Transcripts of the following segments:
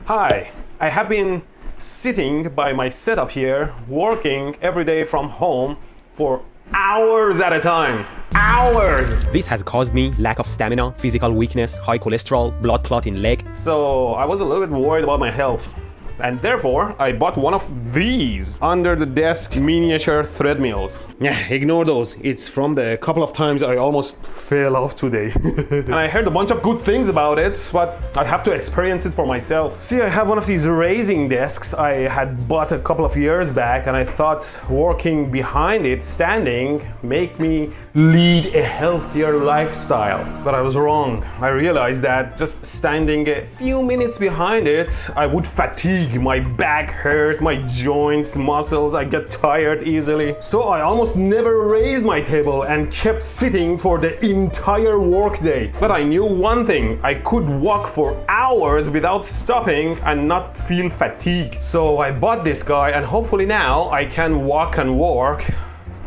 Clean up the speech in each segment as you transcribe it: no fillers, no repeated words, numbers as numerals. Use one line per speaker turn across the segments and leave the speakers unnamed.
Hi, I have been sitting by my setup here, working every day from home for hours at a time. Hours!
This has caused me lack of stamina, physical weakness, high cholesterol, blood clot in leg.
So I was a little bit worried about my health. And therefore, I bought one of these under-the-desk miniature treadmills. Yeah, ignore those. It's from the couple of times I almost fell off today. And I heard a bunch of good things about it, but I have to experience it for myself. See, I have one of these raising desks I had bought a couple of years back, and I thought working behind it, standing, make me lead a healthier lifestyle. But I was wrong. I realized that just standing a few minutes behind it, I would fatigue. My back hurt, my joints, muscles, I get tired easily. So I almost never raised my table and kept sitting for the entire workday. But I knew one thing, I could walk for hours without stopping and not feel fatigue. So I bought this guy, and hopefully now I can walk and work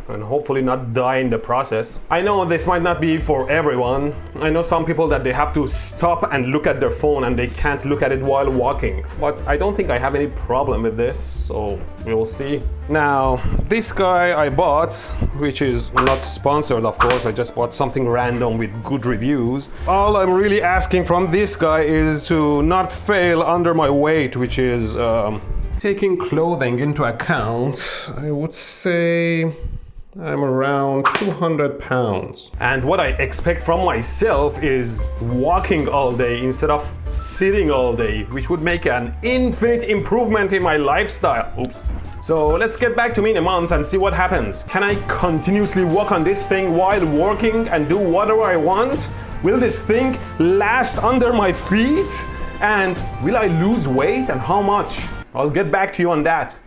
and hopefully not die in the process. I know this might not be for everyone. I know some people that they have to stop and look at their phone and they can't look at it while walking. But I don't think I have any problem with this, so we'll see. Now, this guy I bought, which is not sponsored of course, I just bought something random with good reviews. All I'm really asking from this guy is to not fail under my weight, which is, taking clothing into account, I would say I'm around 200 pounds. And what I expect from myself is walking all day instead of sitting all day, which would make an infinite improvement in my lifestyle. Oops. So let's get back to me in a month and see what happens. Can I continuously walk on this thing while working and do whatever I want? Will this thing last under my feet? And will I lose weight, and how much? I'll get back to you on that.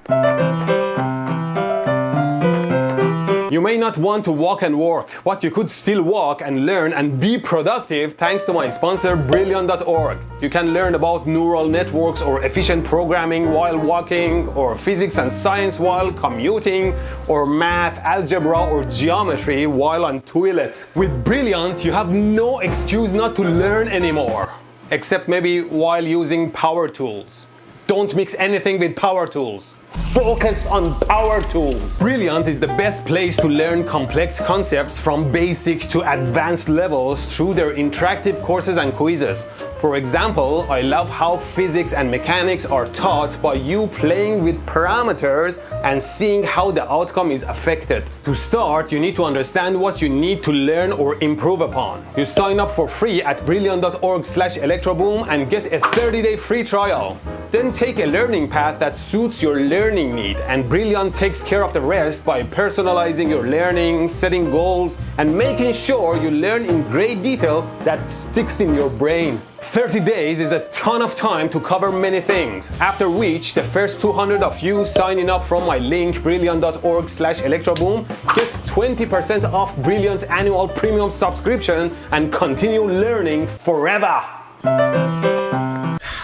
You may not want to walk and work, but you could still walk and learn and be productive thanks to my sponsor Brilliant.org. You can learn about neural networks or efficient programming while walking, or physics and science while commuting, or math, algebra, or geometry while on toilet. With Brilliant, you have no excuse not to learn anymore, except maybe while using power tools. Don't mix anything with power tools. Focus on power tools. Brilliant is the best place to learn complex concepts from basic to advanced levels through their interactive courses and quizzes. For example, I love how physics and mechanics are taught by you playing with parameters and seeing how the outcome is affected. To start, you need to understand what you need to learn or improve upon. You sign up for free at brilliant.org/electroboom and get a 30-day free trial. Then take a learning path that suits your learning need, and Brilliant takes care of the rest by personalizing your learning, setting goals, and making sure you learn in great detail that sticks in your brain. 30 days is a ton of time to cover many things, after which the first 200 of you signing up from my link brilliant.org/electroboom get 20% off Brilliant's annual premium subscription and continue learning forever.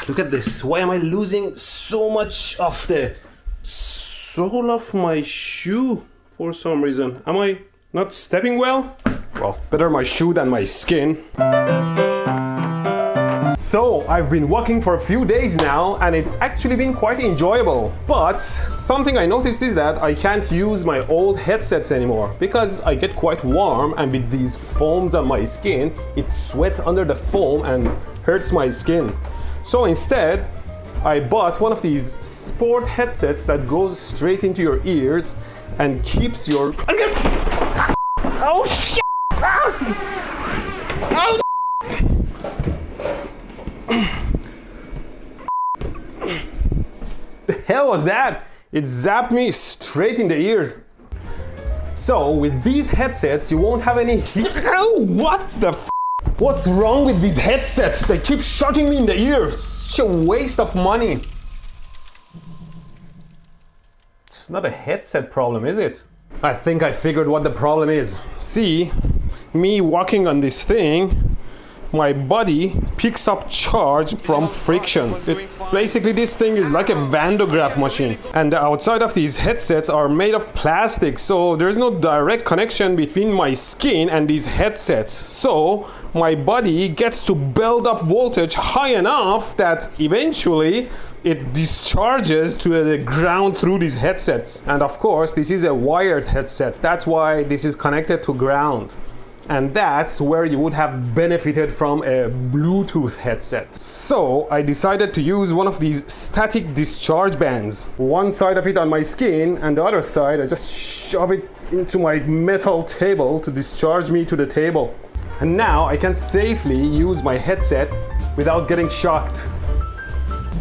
Look at this. Why am I losing so much of the sole of my shoe for some reason? Am I not stepping well? Well, better my shoe than my skin. So, I've been walking for a few days now, and it's actually been quite enjoyable. But something I noticed is that I can't use my old headsets anymore because I get quite warm, and with these foams on my skin, it sweats under the foam and hurts my skin. So instead, I bought one of these sport headsets that goes straight into your ears and keeps your... Oh shit! Oh! The hell was that? It zapped me straight in the ears. So with these headsets, you won't have any... Oh, what the f***? What's wrong with these headsets? They keep shotting me in the ears. Such a waste of money. It's not a headset problem, is it? I think I figured what the problem is. See, me walking on this thing my body picks up charge from friction. Basically, this thing is like a Van de Graaff machine. And the outside of these headsets are made of plastic, so there's no direct connection between my skin and these headsets. So my body gets to build up voltage high enough that eventually it discharges to the ground through these headsets. And of course, this is a wired headset. That's why this is connected to ground. And that's where you would have benefited from a Bluetooth headset. So I decided to use one of these static discharge bands. One side of it on my skin, and the other side I just shove it into my metal table to discharge me to the table. And now I can safely use my headset without getting shocked.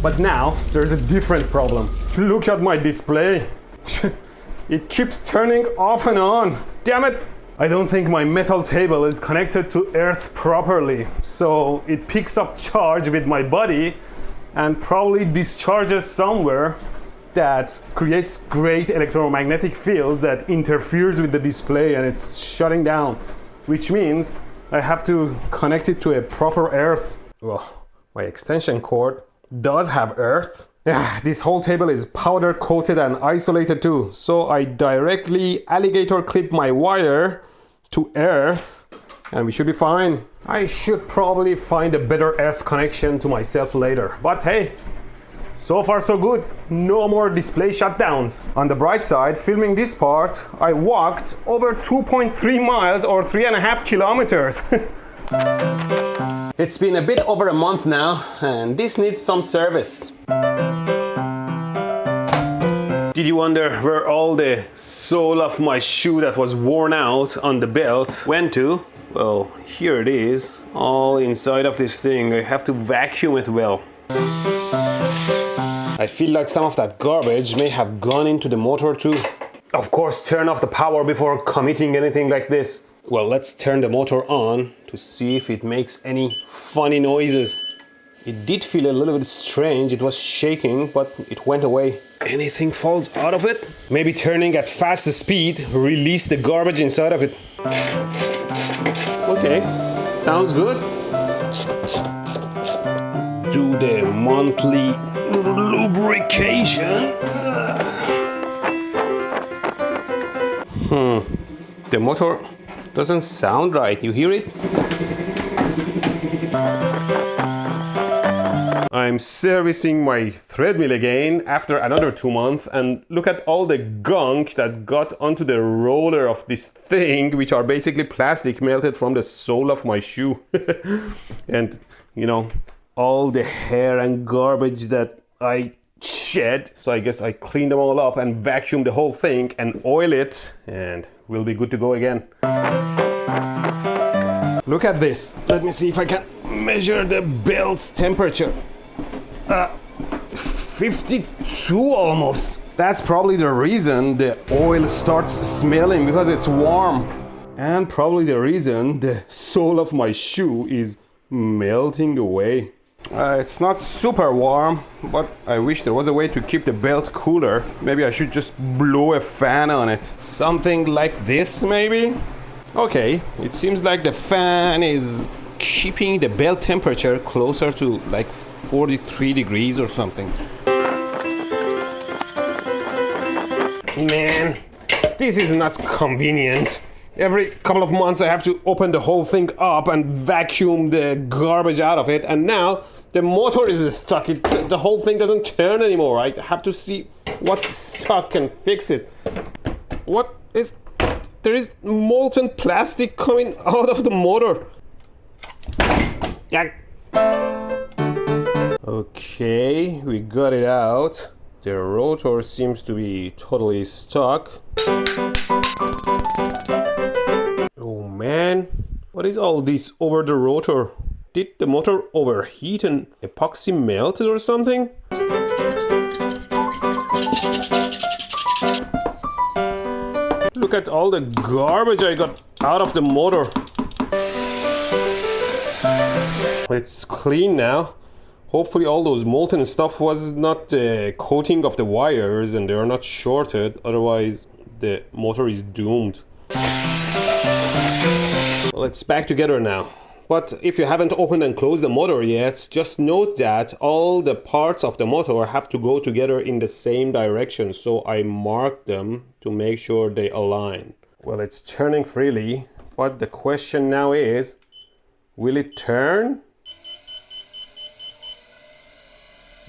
But now there's a different problem. Look at my display. It keeps turning off and on. Damn it! I don't think my metal table is connected to earth properly, so it picks up charge with my body and probably discharges somewhere that creates great electromagnetic field that interferes with the display, and it's shutting down, which means I have to connect it to a proper earth. Well, my extension cord does have earth. Yeah, this whole table is powder coated and isolated too, so I directly alligator clip my wire to earth and we should be fine. I should probably find a better earth connection to myself later, but hey, so far so good. No more display shutdowns. On the bright side, filming this part, I walked over 2.3 miles or 3.5 kilometers. It's been a bit over a month now, and this needs some service. Did you wonder where all the sole of my shoe that was worn out on the belt went to? Well, here it is, all inside of this thing. I have to vacuum it well. I feel like some of that garbage may have gone into the motor too. Of course, turn off the power before committing anything like this. Well, let's turn the motor on to see if it makes any funny noises. It did feel a little bit strange. It was shaking, but it went away. Anything falls out of it? Maybe turning at fast speed release the garbage inside of it. Okay, sounds good. Do the monthly lubrication. The motor doesn't sound right. You hear it? I'm servicing my treadmill again after another 2 months, and look at all the gunk that got onto the roller of this thing, which are basically plastic melted from the sole of my shoe. And you know, all the hair and garbage that I shed. So I guess I cleaned them all up and vacuumed the whole thing and oil it, and we'll be good to go again. Look at this. Let me see if I can measure the belt's temperature. 52 almost. That's probably the reason the oil starts smelling, because it's warm. And probably the reason the sole of my shoe is melting away. It's not super warm, but I wish there was a way to keep the belt cooler. Maybe I should just blow a fan on it. Something like this, maybe? Okay, it seems like the fan is keeping the belt temperature closer to like 43 degrees or something. Man, this is not convenient. Every couple of months I have to open the whole thing up and vacuum the garbage out of it, and now the motor is stuck. The whole thing doesn't turn anymore. I have to see what's stuck and fix it. What is... There is molten plastic coming out of the motor. Yeah. Okay, we got it out. The rotor seems to be totally stuck. Oh man, what is all this over the rotor? Did the motor overheat and epoxy melted or something? Look at all the garbage I got out of the motor. It's clean now. Hopefully all those molten stuff was not the coating of the wires and they are not shorted, otherwise the motor is doomed. Well, it's back together now. But if you haven't opened and closed the motor yet, just note that all the parts of the motor have to go together in the same direction. So I marked them to make sure they align. Well, it's turning freely, but the question now is, will it turn?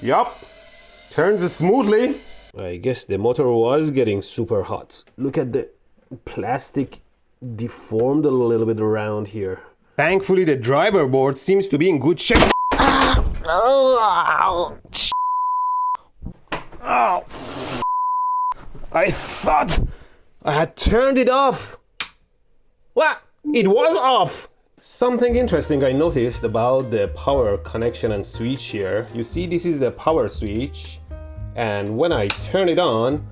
Yup, turns smoothly. I guess the motor was getting super hot. Look at the plastic deformed a little bit around here. Thankfully, the driver board seems to be in good shape. Oh, I thought I had turned it off. What? It was off. Something interesting I noticed about the power connection and switch here. You see, this is the power switch, and when I turn it on,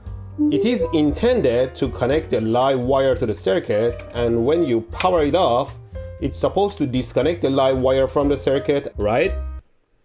it is intended to connect a live wire to the circuit, and when you power it off, it's supposed to disconnect the live wire from the circuit, right?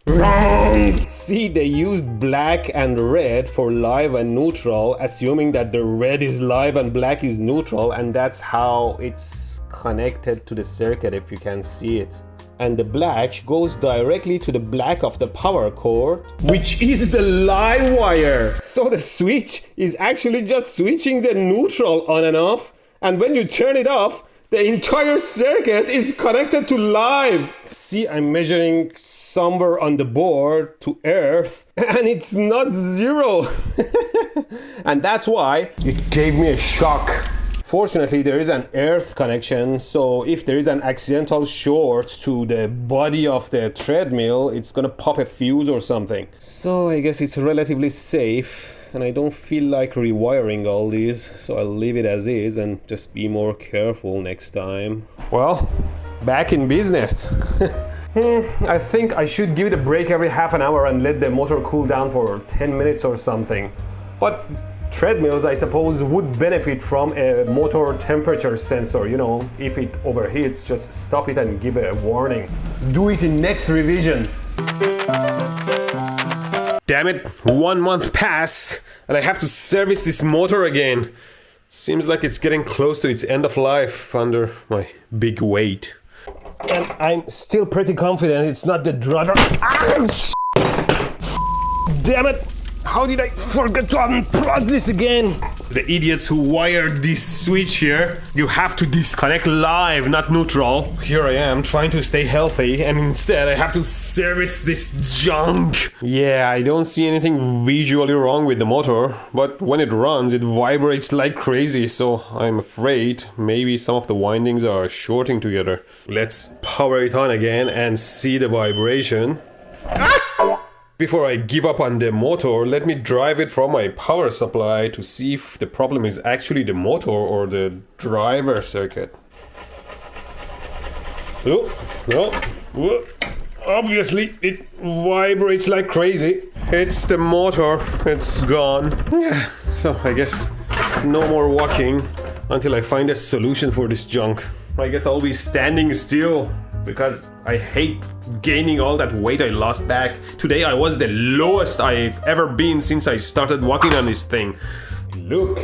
Wrong! See, they used black and red for live and neutral, assuming that the red is live and black is neutral, and that's how it's connected to the circuit, if you can see it. And the black goes directly to the black of the power cord, which is the live wire. So the switch is actually just switching the neutral on and off, and when you turn it off, the entire circuit is connected to live. See, I'm measuring somewhere on the board to earth, and it's not zero. And that's why it gave me a shock. Fortunately, there is an earth connection, so if there is an accidental short to the body of the treadmill, it's gonna pop a fuse or something. So I guess it's relatively safe, and I don't feel like rewiring all these, so I'll leave it as is and just be more careful next time. Well, back in business. I think I should give it a break every half an hour and let the motor cool down for 10 minutes or something. But treadmills, I suppose, would benefit from a motor temperature sensor. You know, if it overheats, just stop it and give a warning. Do it in next revision. Damn it, 1 month passed and I have to service this motor again. Seems like it's getting close to its end of life under my big weight. And I'm still pretty confident it's not the driver. Damn it! How did I forget to unplug this again? The idiots who wired this switch here, you have to disconnect live, not neutral. Here I am trying to stay healthy, and instead I have to service this junk. Yeah, I don't see anything visually wrong with the motor, but when it runs, it vibrates like crazy, so I'm afraid maybe some of the windings are shorting together. Let's power it on again and see the vibration. Before I give up on the motor, let me drive it from my power supply to see if the problem is actually the motor or the driver circuit. Oh, obviously it vibrates like crazy. It's the motor, it's gone. Yeah, so I guess no more walking until I find a solution for this junk. I guess I'll be standing still because I hate gaining all that weight I lost back. Today I was the lowest I've ever been since I started walking on this thing. Look,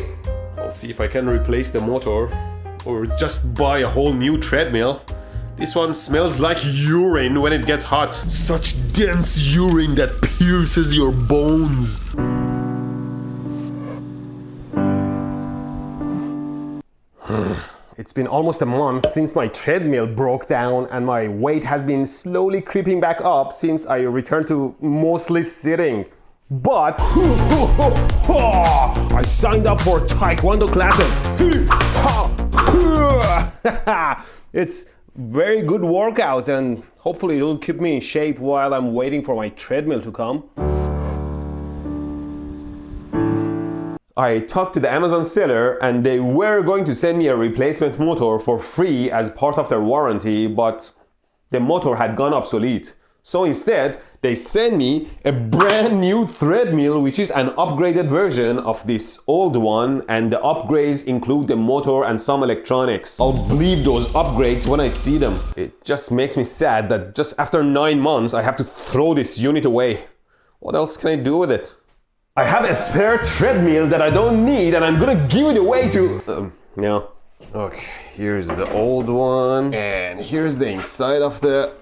I'll see if I can replace the motor or just buy a whole new treadmill. This one smells like urine when it gets hot. Such dense urine that pierces your bones. It's been almost a month since my treadmill broke down, and my weight has been slowly creeping back up since I returned to mostly sitting. But I signed up for Taekwondo classes. It's very good workout, and hopefully it'll keep me in shape while I'm waiting for my treadmill to come. I talked to the Amazon seller and they were going to send me a replacement motor for free as part of their warranty, but the motor had gone obsolete. So instead, they sent me a brand new treadmill, which is an upgraded version of this old one, and the upgrades include the motor and some electronics. I'll believe those upgrades when I see them. It just makes me sad that just after 9 months, I have to throw this unit away. What else can I do with it? I have a spare treadmill that I don't need and I'm gonna give it away to... yeah, Okay, here's the old one, and here's the inside of the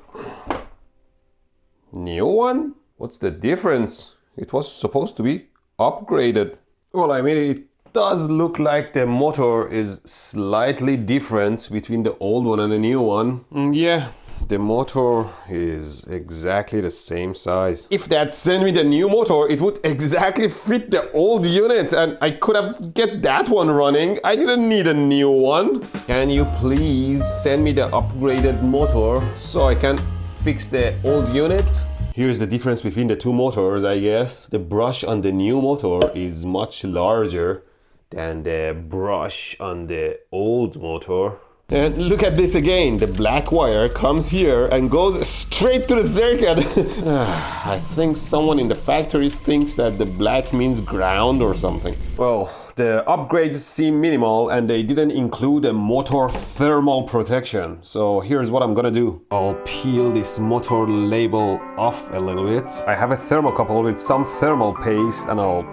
new one. What's the difference? It was supposed to be upgraded. Well, I mean, it does look like the motor is slightly different between the old one and the new one. Yeah, the motor is exactly the same size. If that sent me the new motor, it would exactly fit the old unit, and I could have get that one running. I didn't need a new one. Can you please send me the upgraded motor so I can fix the old unit? Here's the difference between the two motors, I guess. The brush on the new motor is much larger than the brush on the old motor. And look at this again. The black wire comes here and goes straight to the circuit. I think someone in the factory thinks that the black means ground or something. Well, the upgrades seem minimal and they didn't include a motor thermal protection. So here's what I'm gonna do. I'll peel this motor label off a little bit. I have a thermocouple with some thermal paste and I'll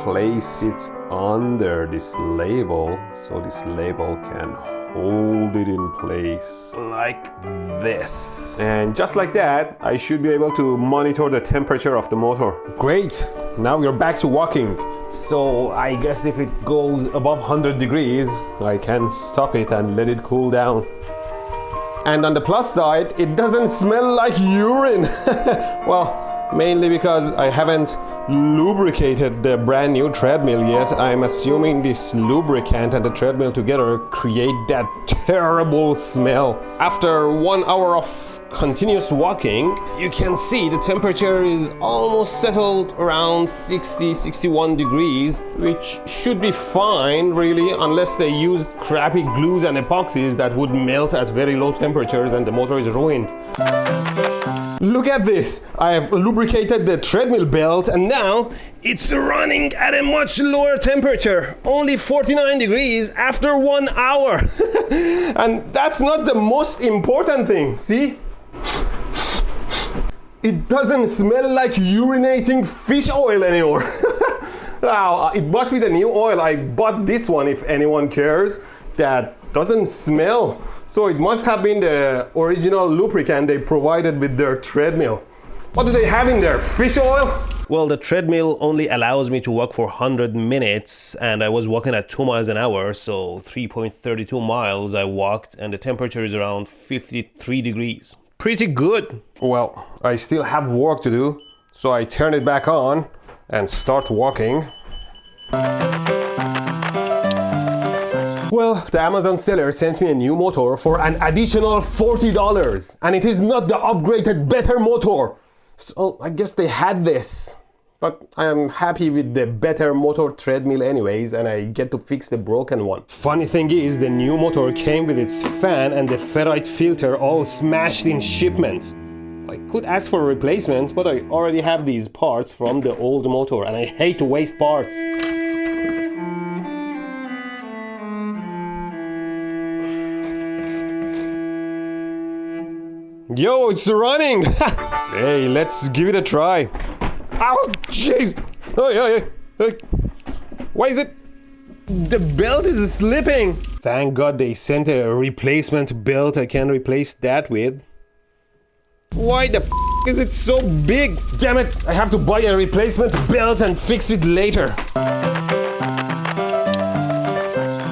place it under this label so this label can hold it in place like this. And just like that, I should be able to monitor the temperature of the motor. Great, now we're back to walking. So I guess if it goes above 100 degrees, I can stop it and let it cool down. And on the plus side, it doesn't smell like urine. Well, mainly because I haven't lubricated the brand new treadmill yet. I'm assuming this lubricant and the treadmill together create that terrible smell. After 1 hour of continuous walking, you can see the temperature is almost settled around 60-61 degrees, which should be fine really, unless they used crappy glues and epoxies that would melt at very low temperatures and the motor is ruined. Look at this! I have lubricated the treadmill belt and now it's running at a much lower temperature, only 49 degrees after 1 hour. And that's not the most important thing, see? It doesn't smell like urinating fish oil anymore. Wow, it must be the new oil. I bought this one, if anyone cares, that doesn't smell. So it must have been the original lubricant they provided with their treadmill. What do they have in there? Fish oil? Well, the treadmill only allows me to walk for 100 minutes and I was walking at 2 miles an hour, so 3.32 miles I walked and the temperature is around 53 degrees. Pretty good. Well, I still have work to do, so I turn it back on and start walking. Well, the Amazon seller sent me a new motor for an additional $40, and it is not the upgraded better motor. So I guess they had this. But I am happy with the better motor treadmill anyways, and I get to fix the broken one. Funny thing is, the new motor came with its fan and the ferrite filter all smashed in shipment. I could ask for a replacement, but I already have these parts from the old motor, and I hate to waste parts. Yo, it's running! Hey, let's give it a try. Ow, jeez! Hey. Why is it? The belt is slipping! Thank God they sent a replacement belt I can replace that with. Why the f is it so big? Damn it! I have to buy a replacement belt and fix it later.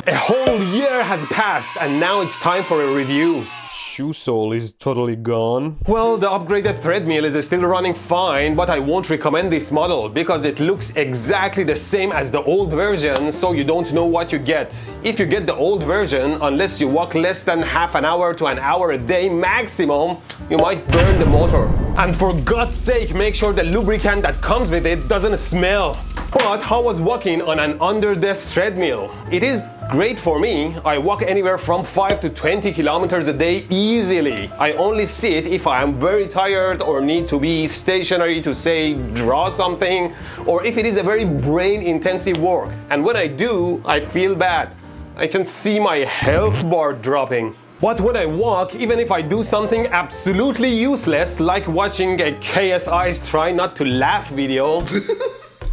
A whole year has passed and now it's time for a review. Shoe sole is totally gone. Well, the upgraded treadmill is still running fine, but I won't recommend this model because it looks exactly the same as the old version, so you don't know what you get. If you get the old version, unless you walk less than half an hour to an hour a day maximum, you might burn the motor. And for God's sake, make sure the lubricant that comes with it doesn't smell. But how was walking on an under-desk treadmill? It is great for me. I walk anywhere from 5 to 20 kilometers a day easily. I only sit if I am very tired or need to be stationary to say draw something, or if it is a very brain-intensive work. And when I do, I feel bad. I can see my health bar dropping. But when I walk, even if I do something absolutely useless, like watching a KSI's Try Not to Laugh video,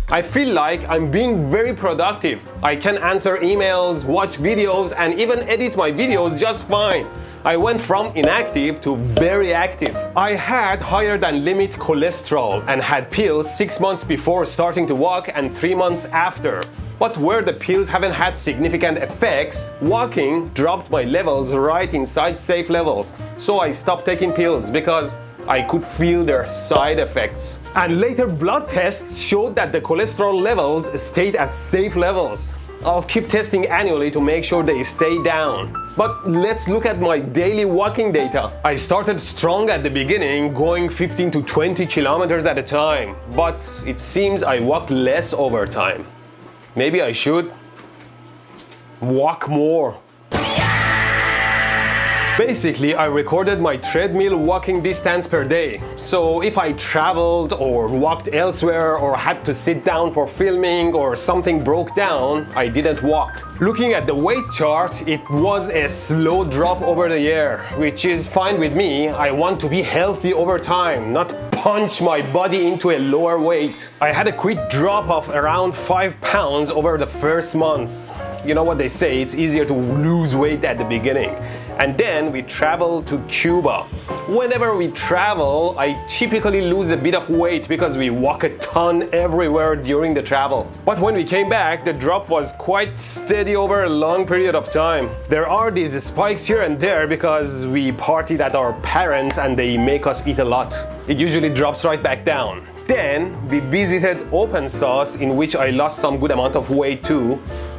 I feel like I'm being very productive. I can answer emails, watch videos, and even edit my videos just fine. I went from inactive to very active. I had higher than limit cholesterol and had pills 6 months before starting to walk and 3 months after. But where the pills haven't had significant effects, walking dropped my levels right inside safe levels. So I stopped taking pills because I could feel their side effects. And later blood tests showed that the cholesterol levels stayed at safe levels. I'll keep testing annually to make sure they stay down. But let's look at my daily walking data. I started strong at the beginning, going 15 to 20 kilometers at a time. But it seems I walked less over time. Maybe I should walk more. Basically, I recorded my treadmill walking distance per day. So if I traveled or walked elsewhere or had to sit down for filming or something broke down, I didn't walk. Looking at the weight chart, it was a slow drop over the year, which is fine with me. I want to be healthy over time, not punch my body into a lower weight. I had a quick drop of around 5 pounds over the first month. You know what they say, it's easier to lose weight at the beginning. And then we travel to Cuba. Whenever we travel, I typically lose a bit of weight because we walk a ton everywhere during the travel. But when we came back, the drop was quite steady over a long period of time. There are these spikes here and there because we partied at our parents and they make us eat a lot. It usually drops right back down. Then we visited Open Sauce, in which I lost some good amount of weight too.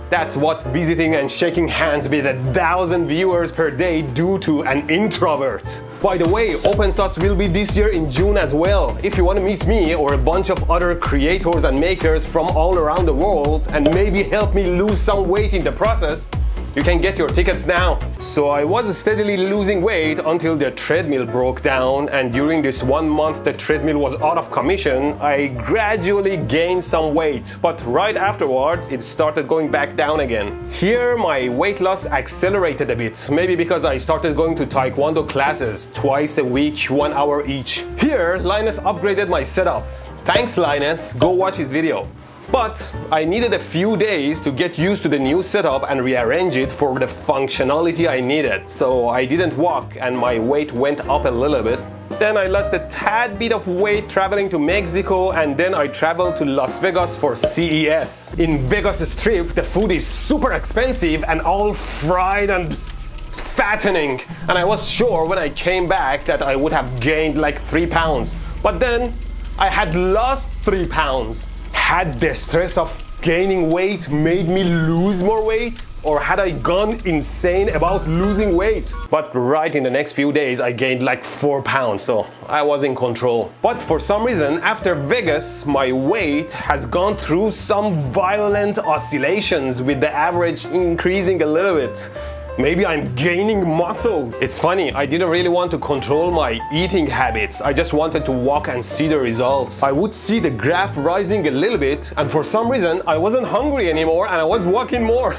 That's what visiting and shaking hands with 1,000 viewers per day do to an introvert. By the way, Open Sauce will be this year in June as well. If you want to meet me or a bunch of other creators and makers from all around the world and maybe help me lose some weight in the process, you can get your tickets now. So I was steadily losing weight until the treadmill broke down, and during this 1 month the treadmill was out of commission, I gradually gained some weight, but right afterwards it started going back down again. Here my weight loss accelerated a bit, maybe because I started going to Taekwondo classes twice a week, 1 hour each. Here Linus upgraded my setup. Thanks Linus, go watch his video. But I needed a few days to get used to the new setup and rearrange it for the functionality I needed. So I didn't walk and my weight went up a little bit. Then I lost a tad bit of weight traveling to Mexico, and then I traveled to Las Vegas for CES. In Vegas Strip, the food is super expensive and all fried and fattening. And I was sure when I came back that I would have gained like 3 pounds. But then I had lost 3 pounds. Had the stress of gaining weight made me lose more weight? Or had I gone insane about losing weight? But right in the next few days I gained like 4 pounds, so I was in control. But for some reason, after Vegas, my weight has gone through some violent oscillations, with the average increasing a little bit. Maybe I'm gaining muscles. It's funny, I didn't really want to control my eating habits. I just wanted to walk and see the results. I would see the graph rising a little bit, and for some reason I wasn't hungry anymore and I was walking more.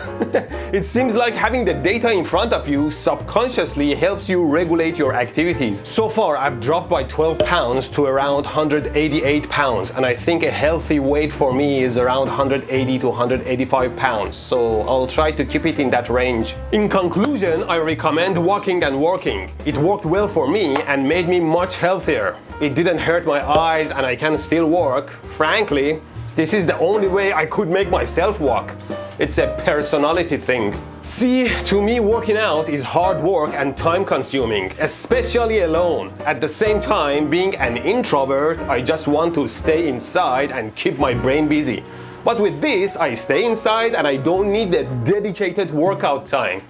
It seems like having the data in front of you subconsciously helps you regulate your activities. So far I've dropped by 12 pounds to around 188 pounds, and I think a healthy weight for me is around 180 to 185 pounds. So I'll try to keep it in that range. In conclusion, I recommend walking and working. It worked well for me and made me much healthier. It didn't hurt my eyes and I can still work. Frankly, this is the only way I could make myself walk. It's a personality thing. See, to me working out is hard work and time consuming, especially alone. At the same time, being an introvert, I just want to stay inside and keep my brain busy. But with this, I stay inside and I don't need a dedicated workout time.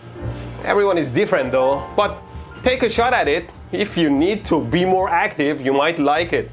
Everyone is different though, but take a shot at it. If you need to be more active, you might like it.